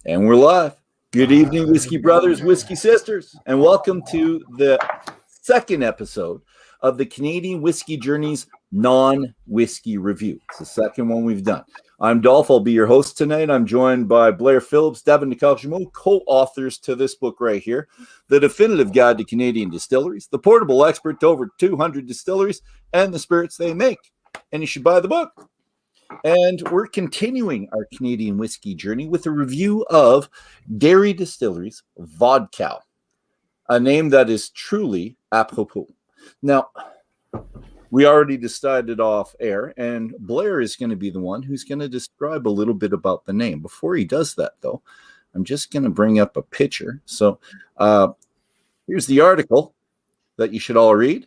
And we're live. Good evening, Whiskey Brothers, Whiskey Sisters, and welcome to the second episode of the Canadian Whisky Journey's non-whisky review. It's the second one we've done. I'm Dolph. I'll be your host tonight. I'm joined by Blair, Phillips, Davin, and Kergommeaux, co-authors to this book right here, The Definitive Guide to Canadian Distilleries, the portable expert to over 200 distilleries and the spirits they make. And you should buy the book. And we're continuing our Canadian Whisky Journey with a review of Dairy Distilleries Vodkow, a name that is truly apropos. Now, we already decided off air, and Blair is going to be the one who's going to describe a little bit about the name. Before he does that, though, I'm just going to bring up a picture. So here's the article that you should all read.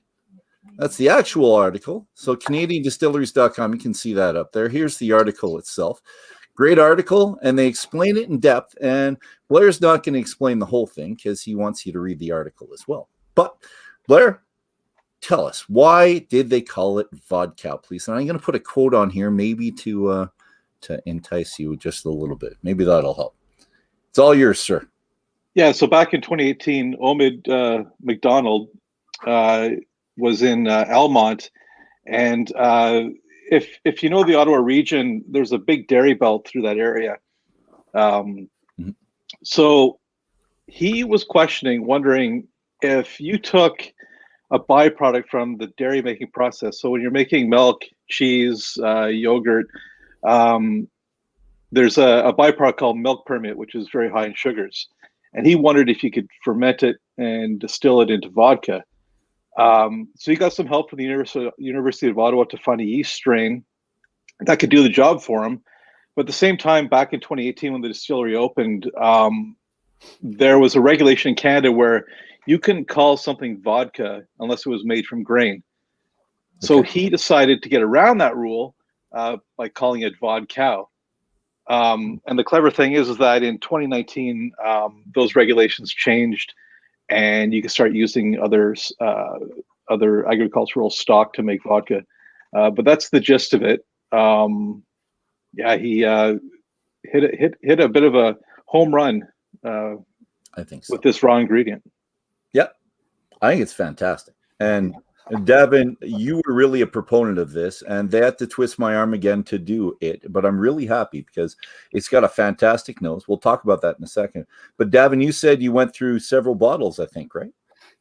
That's the actual article. So CanadianDistilleries.com, you can see that up there. Here's the article itself. Great article, and they explain it in depth. And Blair's not going to explain the whole thing because he wants you to read the article as well. But Blair, tell us, why did they call it Vodkow, please? And I'm going to put a quote on here, maybe to entice you just a little bit. Maybe that'll help. It's all yours, sir. Yeah, so back in 2018, Omid McDonald was in Almont, and if you know the Ottawa region, there's a big dairy belt through that area. So he was wondering if you took a byproduct from the dairy making process. So when you're making milk, cheese, yogurt, there's a byproduct called milk permit, which is very high in sugars. And he wondered if you could ferment it and distill it into vodka. So he got some help from the University of Ottawa to find a yeast strain that could do the job for him. But at the same time, back in 2018, when the distillery opened, there was a regulation in Canada where you couldn't call something vodka unless it was made from grain. So he decided to get around that rule by calling it Vodkow. And the clever thing is that in 2019, those regulations changed, and you can start using other agricultural stock to make vodka. But that's the gist of it. He hit a bit of a home run. I think so. With this raw ingredient. Yep, I think it's fantastic. And Davin, you were really a proponent of this, and they had to twist my arm again to do it. But I'm really happy because it's got a fantastic nose. We'll talk about that in a second. But Davin, you said you went through several bottles, I think, right?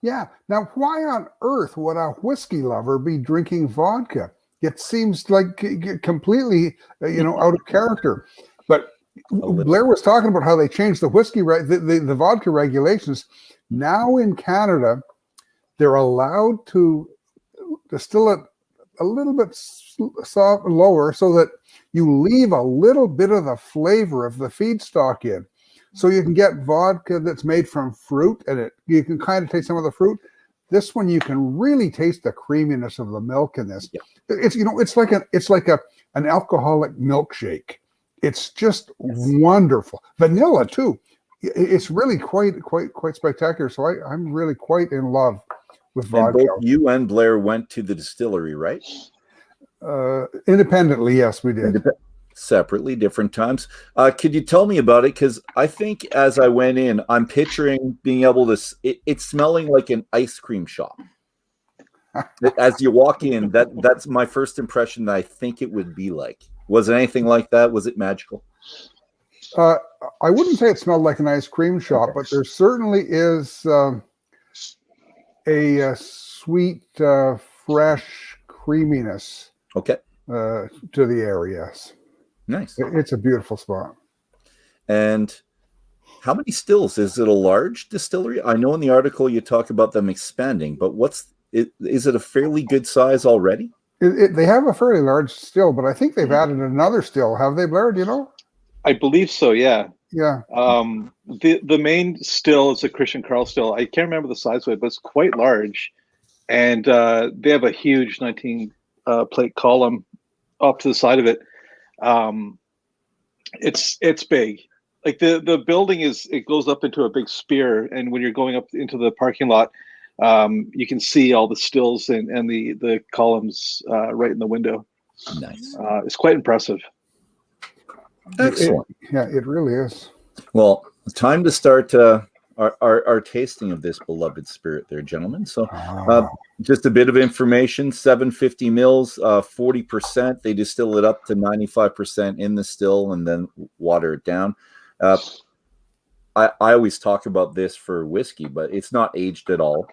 Yeah. Now, why on earth would a whiskey lover be drinking vodka? It seems like completely, out of character. But Blair was talking about how they changed the whiskey, the vodka regulations. Now in Canada, they're allowed to distill it a little bit lower so that you leave a little bit of the flavor of the feedstock in. So you can get vodka that's made from fruit, and you can kind of taste some of the fruit. This one, you can really taste the creaminess of the milk in this. Yeah. It's like an alcoholic milkshake. It's just wonderful. Vanilla too. It's really quite spectacular. So I'm really quite in love with vodka. And both you and Blair went to the distillery, right? Independently, yes, we did. Separately, different times. Could you tell me about it? Because I think as I went in, I'm picturing being able to. It's smelling like an ice cream shop. As you walk in, that's my first impression that I think it would be like. Was it anything like that? Was it magical? I wouldn't say it smelled like an ice cream shop, but there certainly is a sweet, fresh creaminess. Okay. To the areas. Nice. It's a beautiful spot. And how many stills? Is it a large distillery? I know in the article you talk about them expanding, but is it a fairly good size already? They have a fairly large still, but I think they've added another still. Have they, Blair? Do you know? I believe so, yeah. Yeah. The main still is a Christian Carl still. I can't remember the size of it, but it's quite large. And they have a huge 19 plate column up to the side of it. It's big. Like the building it goes up into a big spear, and when you're going up into the parking lot, you can see all the stills and the columns right in the window. Nice. It's quite impressive. Excellent. It really is. Well, time to start our tasting of this beloved spirit there, gentlemen. So just a bit of information, 750 mils, 40%. They distill it up to 95% in the still and then water it down. I always talk about this for whiskey, but it's not aged at all,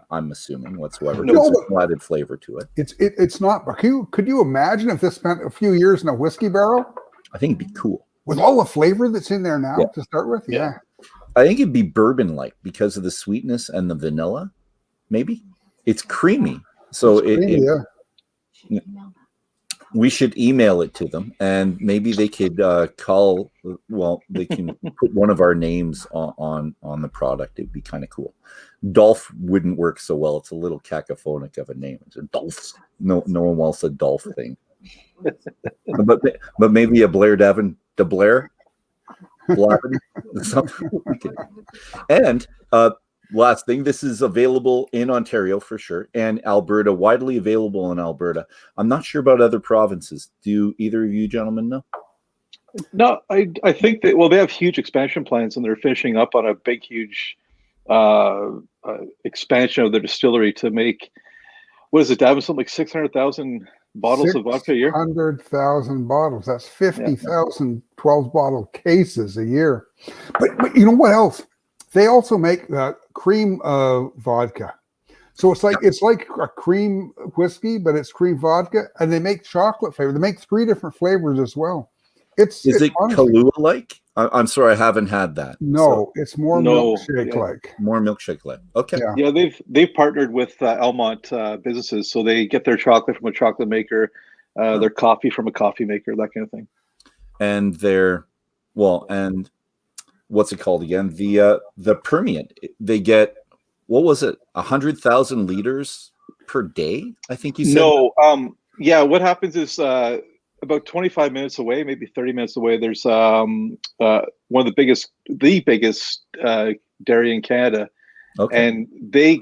I'm assuming, whatsoever. No, There's no added flavor to it. It's not. But could you imagine if this spent a few years in a whiskey barrel? I think it'd be cool. With all the flavor that's in there now to start with? Yeah. I think it'd be bourbon-like because of the sweetness and the vanilla, maybe. It's creamy. So we should email it to them, and maybe they could call, they can put one of our names on the product. It'd be kind of cool. Dolph wouldn't work so well. It's a little cacophonic of a name. It's a Dolph. No one wants a Dolph thing. but maybe a Blair Davin, the Blair. Something. And last thing, this is available in Ontario for sure, and Alberta, widely available in Alberta. I'm not sure about other provinces. Do either of you gentlemen know? No, I think that, they have huge expansion plans, and they're finishing up on a big, huge expansion of their distillery to make, what is it, Davin, something like 600,000 bottles of vodka a year? 600,000 bottles. That's 50,000 12-bottle cases a year. But you know what else? They also make cream vodka. So it's like a cream whiskey, but it's cream vodka, and they make chocolate flavor. They make 3 different flavors as well. Is it Kahlua-like? I'm sorry, I haven't had that. No, it's more milkshake-like. More milkshake-like. Okay. Yeah, they've partnered with Elmont businesses, so they get their chocolate from a chocolate maker, their coffee from a coffee maker, that kind of thing. And and what's it called again? The permeate. They get, what was it? 100,000 liters per day, I think you said. No, what happens is about 25 minutes away, maybe 30 minutes away, there's one of the biggest dairy in Canada. Okay. And they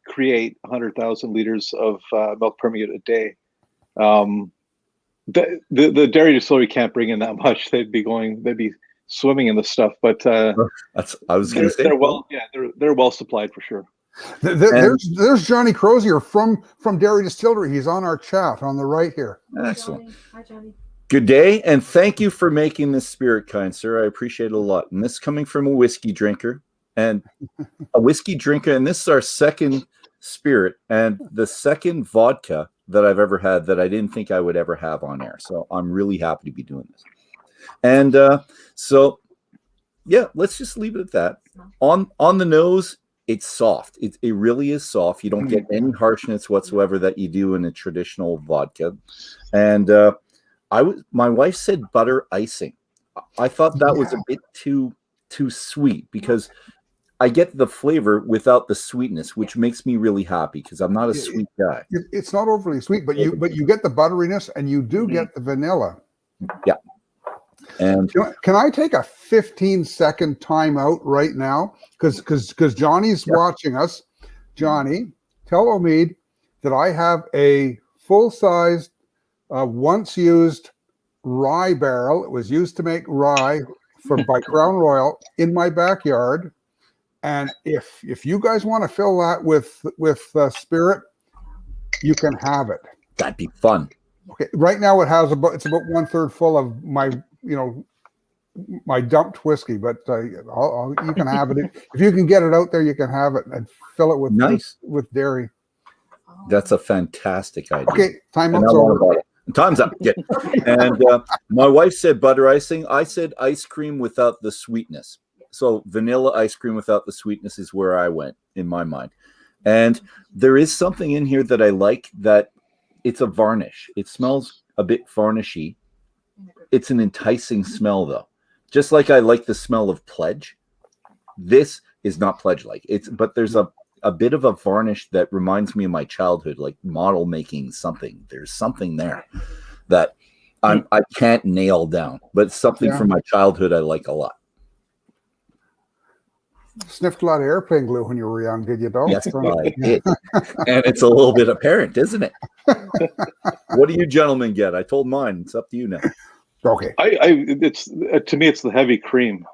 create 100,000 liters of milk permeate a day. The dairy distillery can't bring in that much. They'd be swimming in the stuff, but I was going to say they're well supplied for sure. There's Johnny Crozier from Dairy Distillery. He's on our chat on the right here. Excellent. Hi, Johnny. Good day, and thank you for making this spirit, kind sir. I appreciate it a lot. And this coming from a whiskey drinker, and this is our second spirit and the second vodka that I've ever had that I didn't think I would ever have on air. So I'm really happy to be doing this. And let's just leave it at that. On the nose, it's soft. It really is soft. You don't get any harshness whatsoever that you do in a traditional vodka. And my wife said butter icing. I thought that was a bit too sweet, because I get the flavor without the sweetness, which makes me really happy because I'm not a sweet guy. It's not overly sweet, but you get the butteriness, and you do get the vanilla. Yeah. And can I take a 15-second timeout right now? Because Johnny's watching us. Johnny, tell Omid that I have a full-sized, once-used rye barrel. It was used to make rye by Crown Royal in my backyard. And if you guys want to fill that with spirit, you can have it. That'd be fun. Okay. Right now it's about 1/3 full of my dumped whiskey, but you can have it. If you can get it out there, you can have it and fill it with dairy. That's a fantastic idea. Okay, time's over. Time's up. Yeah. And my wife said butter icing. I said ice cream without the sweetness. So vanilla ice cream without the sweetness is where I went in my mind. And there is something in here that I like, that it's a varnish. It smells a bit varnishy. It's an enticing smell, though. Just like I like the smell of Pledge. This is not Pledge-like. But there's a bit of a varnish that reminds me of my childhood, like model making something. There's something there that I can't nail down, but something from my childhood I like a lot. Sniffed a lot of airplane glue when you were young, did you, Bill? Yes, I did. And it's a little bit apparent, isn't it? What do you gentlemen get? I told mine. It's up to you now. Okay. It's to me, it's the heavy cream.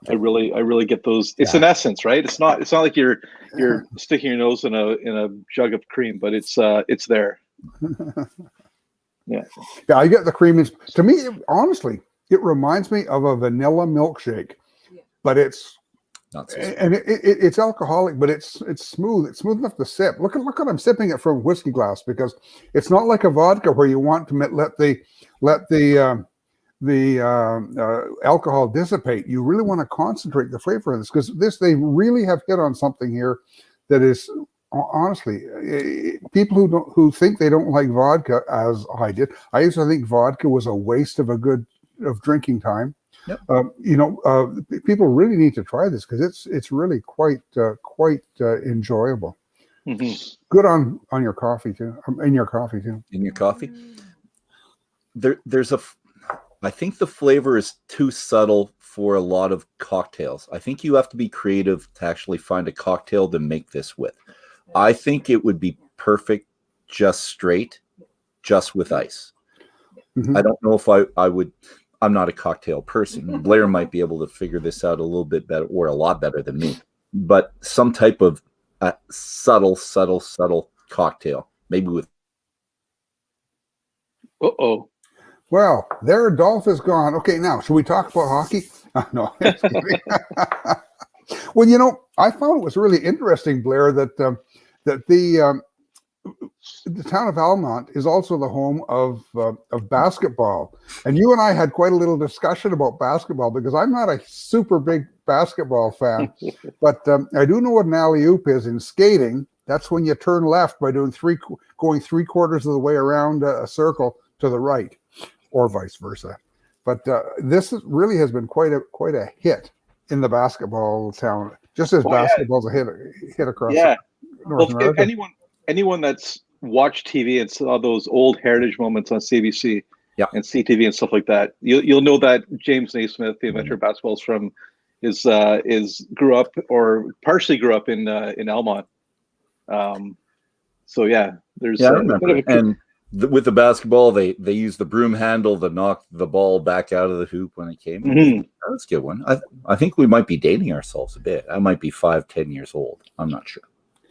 I really get those. It's an essence, right? It's not like you're sticking your nose in a jug of cream, but it's there. Yeah. Yeah, I get the cream. To me, honestly, it reminds me of a vanilla milkshake, but it's not so and it's alcoholic, but it's smooth. It's smooth enough to sip. Look at I'm sipping it from a whiskey glass because it's not like a vodka where you want to let the alcohol dissipate. You really want to concentrate the flavor of this because they really have hit on something here that is honestly people who think they don't like vodka, as I did. I used to think vodka was a waste of drinking time. Yep. People really need to try this because it's really quite enjoyable. Mm-hmm. Good on your coffee too. In your coffee too. In your coffee. I think the flavor is too subtle for a lot of cocktails. I think you have to be creative to actually find a cocktail to make this with. I think it would be perfect just straight, just with ice. Mm-hmm. I don't know if I would. I'm not a cocktail person. Blair might be able to figure this out a little bit better or a lot better than me. But some type of subtle cocktail, maybe with. Uh-oh. Well, there Dolph is gone. Okay, now, should we talk about hockey? No. Well, I found it was really interesting, Blair, that the town of Almont is also the home of basketball. And you and I had quite a little discussion about basketball because I'm not a super big basketball fan, but I do know what an alley-oop is in skating. That's when you turn left by going 3/4 of the way around a circle to the right, or vice versa. But this really has been quite a hit in the basketball town, just as basketball's a hit across North America. Anyone that's watched TV and saw those old heritage moments on CBC and CTV and stuff like that, you'll know that James Naismith, the inventor of basketball, grew up or partially grew up in Almont. So there's I remember. And with the basketball, they used the broom handle to knock the ball back out of the hoop when it came. Mm-hmm. That was a good one. I think we might be dating ourselves a bit. I might be 5-10 years old. I'm not sure.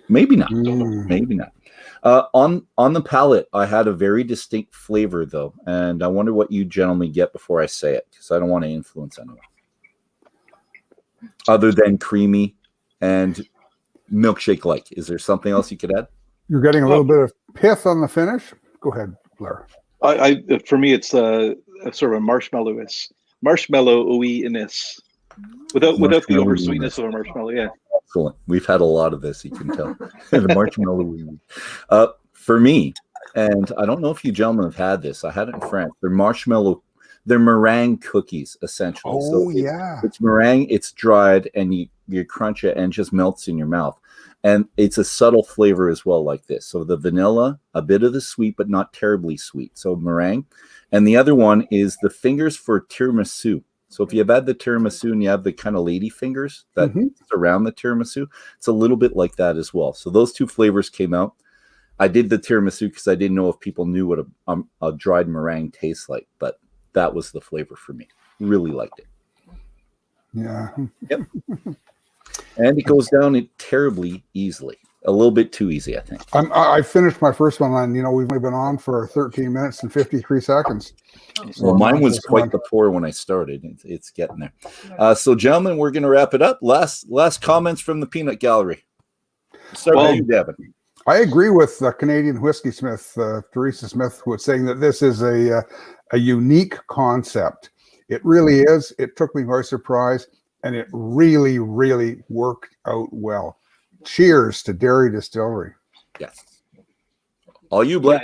Maybe not. Maybe not. On the palate, I had a very distinct flavor, though, and I wonder what you gentlemen get before I say it, because I don't want to influence anyone. Other than creamy and milkshake-like, is there something else you could add? You're getting a little bit of pith on the finish. Go ahead, Blair. For me, it's a sort of a marshmallow-iness without the over sweetness of a marshmallow. Yeah. Excellent. We've had a lot of this, you can tell. The marshmallow. For me, and I don't know if you gentlemen have had this. I had it in France. They're meringue cookies, essentially. Oh, It's meringue, it's dried, and you crunch it and it just melts in your mouth. And it's a subtle flavor as well, like this. So the vanilla, a bit of the sweet, but not terribly sweet. So meringue. And the other one is the fingers for tiramisu. So if you've had the tiramisu and you have the kind of lady fingers that surround the tiramisu, it's a little bit like that as well. So those two flavors came out. I did the tiramisu because I didn't know if people knew what a dried meringue tastes like, but that was the flavor for me. Really liked it. Yeah. Yep. And it goes down terribly easily. A little bit too easy, I think. I finished my first one, and we've only been on for 13 minutes and 53 seconds. So well, mine was quite the pour when I started. It's getting there. So, gentlemen, we're going to wrap it up. Last comments from the peanut gallery. Start with you, Davin. I agree with Canadian Whisky Smith, Teresa Smith, who was saying that this is a unique concept. It really is. It took me by surprise, and it really, really worked out well. Cheers to Dairy Distillery. Yes. All you, Blair.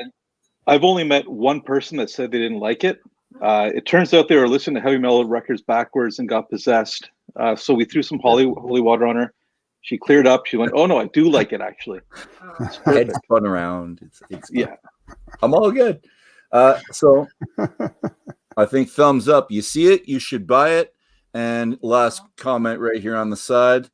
I've only met one person that said they didn't like it. It turns out they were listening to heavy metal records backwards and got possessed. So we threw some holy water on her. She cleared up. She went, "Oh no, I do like it actually." Head spun around. It's I'm all good. So I think thumbs up. You see it, you should buy it. And last comment right here on the side.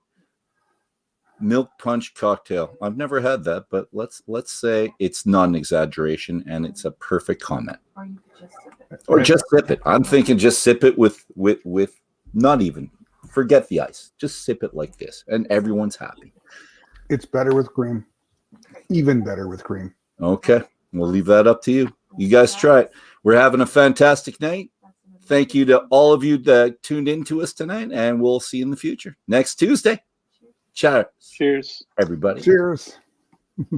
Milk punch cocktail. I've never had that, but let's say it's not an exaggeration and it's a perfect comment. Or you could just sip it. Or just sip it. I'm thinking just sip it with not even Forget the ice. Just sip it like this, and everyone's happy. It's better with cream. Even better with cream. Okay. We'll leave that up to you. You guys try it. We're having a fantastic night. Thank you to all of you that tuned in to us tonight, and we'll see you in the future. Next Tuesday. Cheers. Cheers. Everybody. Cheers.